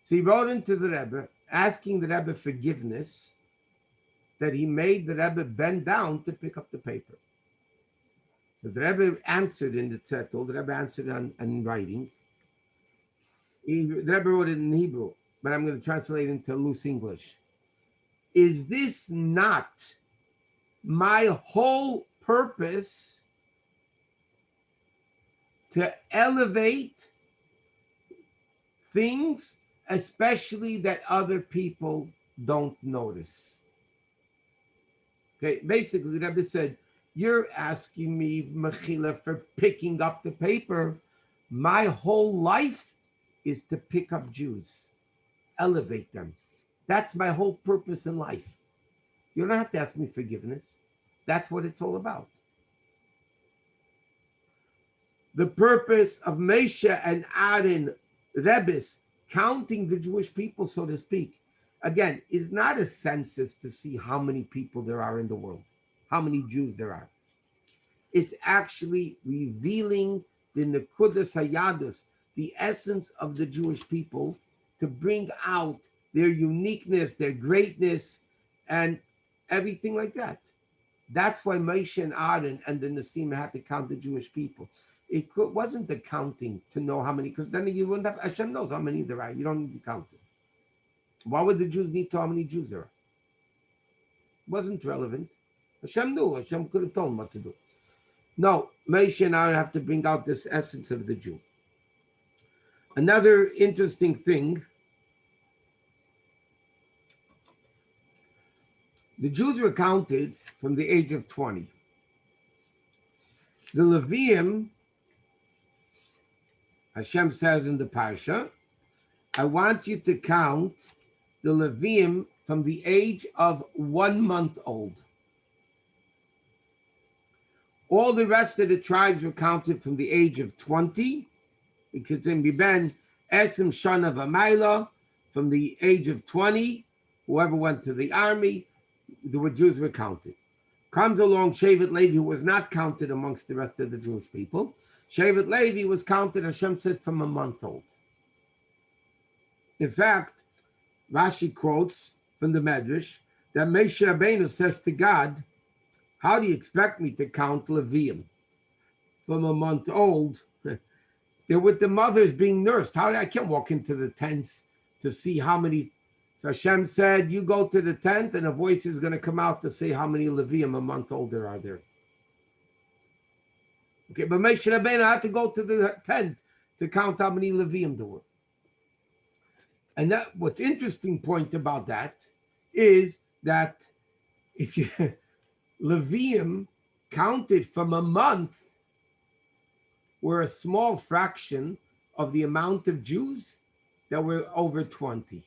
[SPEAKER 1] So he wrote into the Rebbe, asking the Rebbe forgiveness that he made the Rebbe bend down to pick up the paper. So the Rebbe answered in the zettel, the Rebbe answered in writing. The Rebbe wrote it in Hebrew, but I'm going to translate it into loose English. Is this not my whole purpose to elevate things, especially that other people don't notice? Okay, basically, the Rebbe said, you're asking me, Mechila, for picking up the paper. My whole life is to pick up Jews, elevate them. That's my whole purpose in life. You don't have to ask me forgiveness. That's what it's all about. The purpose of Moshe and Aaron, Rebbes, counting the Jewish people, so to speak, again, is not a census to see how many people there are in the world, how many Jews there are. It's actually revealing the Nekudas Hayadus, the essence of the Jewish people, to bring out their uniqueness, their greatness, and everything like that. That's why Moshe and Aaron and the Nesim had to count the Jewish people. Wasn't the counting to know how many, because then you wouldn't have, Hashem knows how many there are. You don't need to count it. Why would the Jews need to know how many Jews there are? It wasn't relevant. Hashem knew. Hashem could have told them what to do. No, Moshe and Aaron have to bring out this essence of the Jew. Another interesting thing, the Jews were counted from the age of 20. The Leviim, Hashem says in the Parsha, I want you to count the Leviim from the age of 1 month old. All the rest of the tribes were counted from the age of 20, because in Biben, Esim Shana V'Mayla, from the age of 20, whoever went to the army, the Jews were counted. Comes along Shevet Levi, who was not counted amongst the rest of the Jewish people. Shevet Levi was counted, Hashem says, from 1 month old. In fact, Rashi quotes from the Medrash that Moshe Rabbeinu says to God, how do you expect me to count Leviim from 1 month old? They're with the mothers being nursed. I can't walk into the tents to see how many. So Hashem said, you go to the tent and a voice is going to come out to say how many Leviim 1 month older are there. Okay, but Moshe Rabbeinu had to go to the tent to count how many Leviim there were. And that, what's interesting point about that is that if you Leviim counted from 1 month were a small fraction of the amount of Jews that were over 20.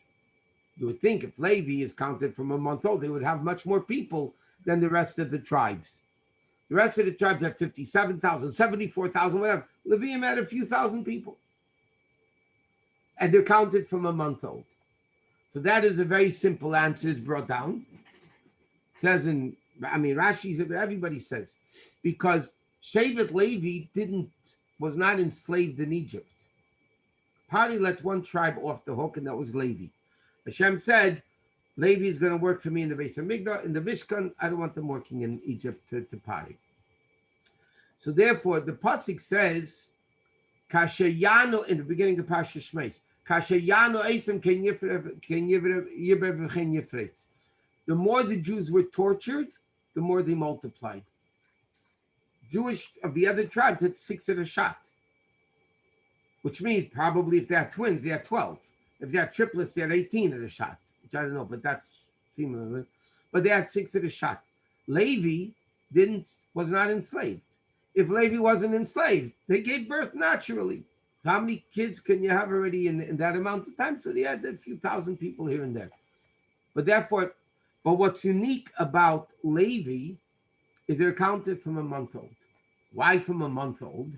[SPEAKER 1] You would think if Levi is counted from 1 month old, they would have much more people than the rest of the tribes. The rest of the tribes had 57,000, 74,000, whatever. Leviim had a few thousand people. And they're counted from 1 month old. So that is a very simple answer, is brought down. It says Rashi, everybody says, because Shevet Levi was not enslaved in Egypt. Pari let one tribe off the hook, and that was Levi. Hashem said, Levi is going to work for me in the Beis Hamikdash, in the Mishkan. I don't want them working in Egypt to Pari. So therefore, the pasuk says, Kashayano, in the beginning of Parsha Shmeis, Kashayano Esim ken yifret. The more the Jews were tortured, the more they multiplied. Jewish of the other tribes had 6 at a shot, which means probably if they had twins, they had 12. If they had triplets, they had 18 at a shot, which I don't know, but that's similar. But they had 6 at a shot. Levi was not enslaved. If Levi wasn't enslaved, they gave birth naturally. How many kids can you have already in that amount of time? So they had a few thousand people here and there. But what's unique about Levi is they're counted from 1 month old. Why from 1 month old?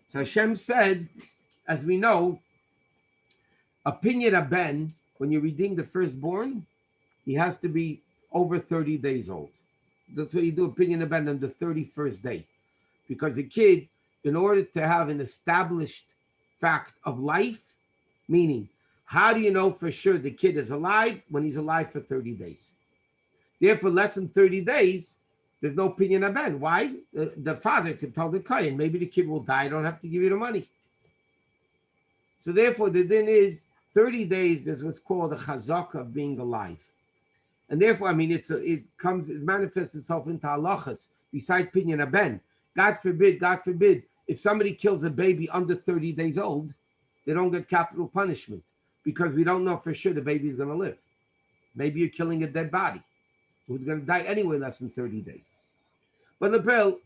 [SPEAKER 1] So Hashem said, as we know, a pinyan aben when you redeem the firstborn, he has to be over 30 days old. That's what you do a pidyon haben on the 31st day. Because a kid, in order to have an established fact of life, meaning, how do you know for sure the kid is alive? When he's alive for 30 days. Therefore, less than 30 days, there's no pidyon haben. Why? The father could tell the kohen, maybe the kid will die, I don't have to give you the money. So therefore, the din is 30 days is what's called a chazaka of being alive. And therefore, I mean, it manifests itself into halachas, besides pidyon haben. God forbid, if somebody kills a baby under 30 days old, they don't get capital punishment because we don't know for sure the baby is going to live. Maybe you're killing a dead body who's going to die anyway less than 30 days. But the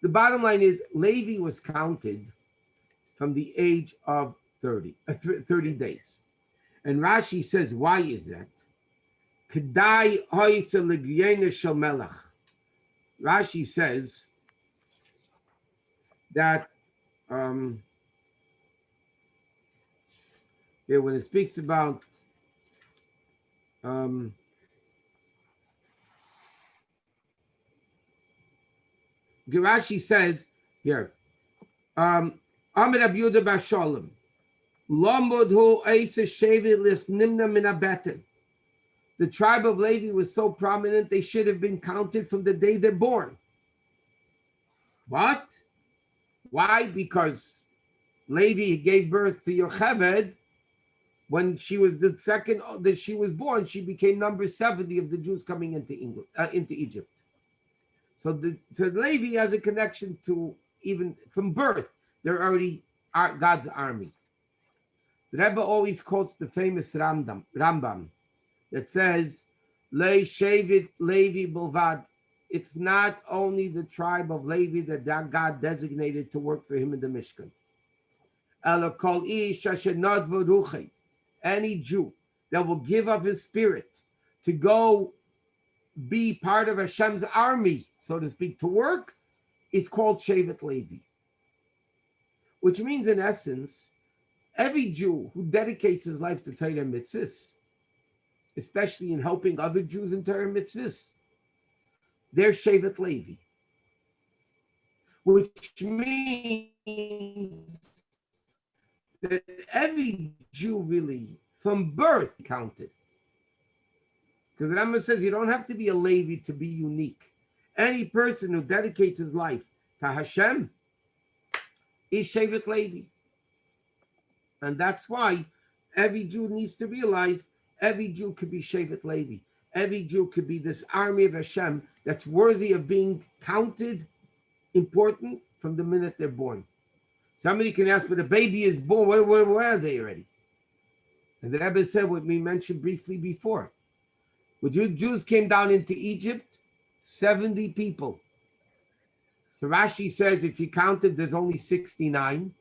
[SPEAKER 1] bottom line is Levi was counted from the age of 30 days. And Rashi says, why is that? Kedai hoyse l'gyena shel melech. Rashi says that here when it speaks about Rashi says here, Amid Abuda Bashalom, Lomod hu eise shevet lis nimna min abetem. The tribe of Levi was so prominent, they should have been counted from the day they're born. What? Why? Because Levi gave birth to Yocheved. When she was the second that she was born, she became number 70 of the Jews coming into Egypt. So Levi has a connection to, even from birth, they're already God's army. The Rebbe always quotes the famous Rambam that says, Le Shevet Levi Bilvad. It's not only the tribe of Levi that God designated to work for him in the Mishkan. Ela kol ish asher nadvu ruchei. Any Jew that will give up his spirit to go be part of Hashem's army, so to speak, to work, is called Shevet Levi. Which means, in essence, every Jew who dedicates his life to Torah mitzvahs, especially in helping other Jews in Torah mitzvahs, they're Shevet Levi. Which means that every Jew really, from birth, counted. Because the Rambam says you don't have to be a Levi to be unique. Any person who dedicates his life to Hashem is Shevet Levi. And that's why every Jew needs to realize every Jew could be Shevet Levi. Every Jew could be this army of Hashem that's worthy of being counted important from the minute they're born. Somebody can ask, but the baby is born, where are they already? And the Rebbe said what we mentioned briefly before. When Jews came down into Egypt, 70 people. So Rashi says if you counted, there's only 69.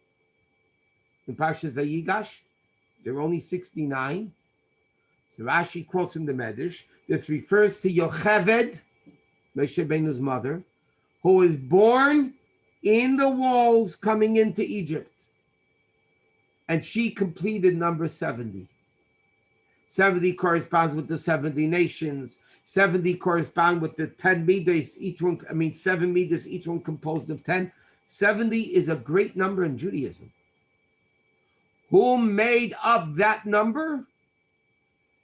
[SPEAKER 1] In Parsha Vayigash, there are only 69. So Rashi quotes in the Medrash. This refers to Yocheved, Moshe Rabbeinu's mother, who was born in the walls coming into Egypt. And she completed number 70. 70 corresponds with the 70 nations. 70 correspond with the 10 midas, 7 midas, each one composed of 10. 70 is a great number in Judaism. Who made up that number?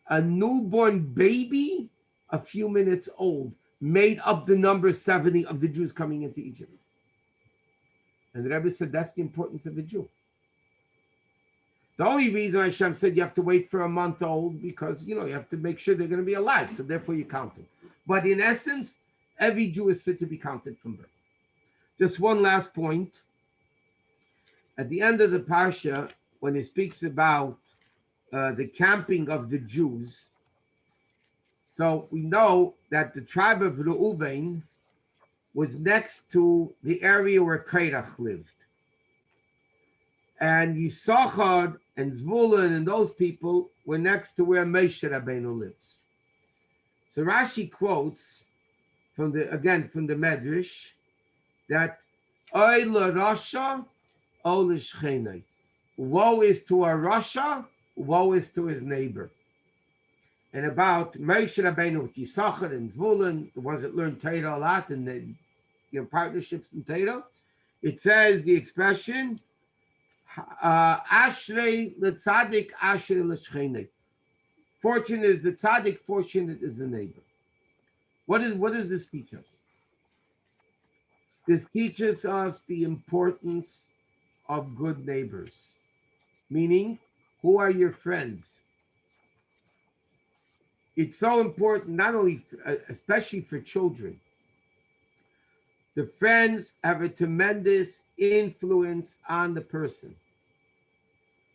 [SPEAKER 1] A newborn baby, a few minutes old, made up the number 70 of the Jews coming into Egypt. And the Rebbe said that's the importance of a Jew. The only reason Hashem said you have to wait for a month old because, you have to make sure they're going to be alive. So therefore you count them. But in essence, every Jew is fit to be counted from birth. Just one last point. At the end of the Parsha, when it speaks about the camping of the Jews, so we know that the tribe of Reuven was next to the area where Korach lived. And Yisachar and Zvulun and those people were next to where Moshe Rabbeinu lives. So Rashi quotes from the Medrash that Oy l'Rasha, O l'Shchenai. Woe is to a Rasha, woe is to his neighbor. and about Moshe Rabbeinu with Yisachar and Zvulun, the ones that learn Torah a lot and the partnerships in Torah. It says the expression Ashrei l'tzadik, Ashrei l'shcheinei. Fortunate is the tzaddik, fortunate is the neighbor. What does this teach us? This teaches us the importance of good neighbors, meaning, who are your friends? It's so important, not only, especially for children. The friends have a tremendous influence on the person.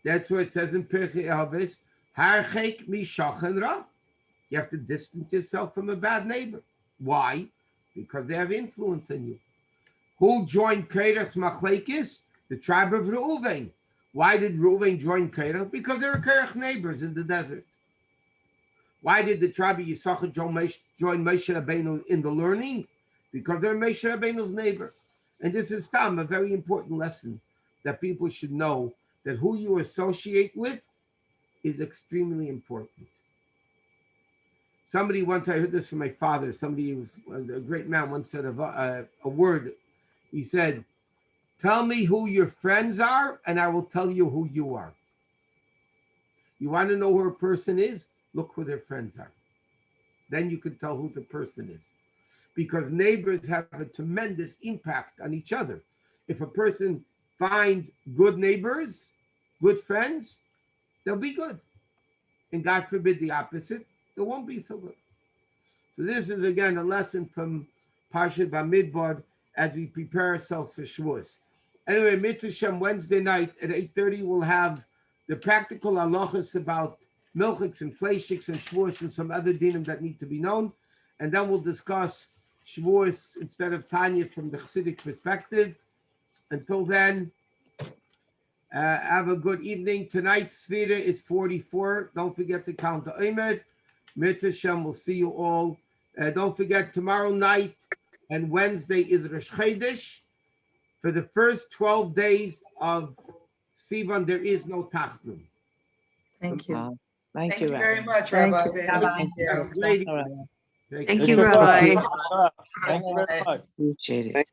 [SPEAKER 1] That's what it says in Pirkei Avos, Harchek mishachen ra. You have to distance yourself from a bad neighbor. Why? Because they have influence on you. Who joined Korach's Machlekes? The tribe of Reuven. Why did Reuven join Korach? Because they were Korach neighbors in the desert. Why did the tribe of Yisachar join Moshe Rabbeinu in the learning? Because they're Moshe Rabbeinu's neighbor. And this is a very important lesson that people should know, that who you associate with is extremely important. Somebody once, I heard this from my father, somebody who was a great man once said a word. He said, tell me who your friends are and I will tell you who you are. You want to know who a person is? Look who their friends are. Then you can tell who the person is. Because neighbors have a tremendous impact on each other. If a person finds good neighbors, good friends, they'll be good. And God forbid the opposite, it won't be so good. So this is again a lesson from Parsha Bamidbar as we prepare ourselves for Shavuos. Anyway, Mitzvah Shem, Wednesday night at 8:30, we'll have the practical halachas about milchiks and fleishiks and Shavuos and some other dinim that need to be known. And then we'll discuss Shavuos instead of Tanya from the Chassidic perspective. Until then, have a good evening. Tonight's Sfira is 44. Don't forget to count the Omer. Mitzvah Shem, we'll see you all. Don't forget, tomorrow night and Wednesday is Rosh Chodesh. For the first 12 days of Sivan, there is no Tachnun.
[SPEAKER 2] Thank you.
[SPEAKER 3] Thank you
[SPEAKER 4] very much,
[SPEAKER 2] Thank
[SPEAKER 4] Rabbi.
[SPEAKER 2] you.
[SPEAKER 4] Thank you.
[SPEAKER 1] Thank
[SPEAKER 5] Thank you, Rabbi.
[SPEAKER 3] Appreciate it.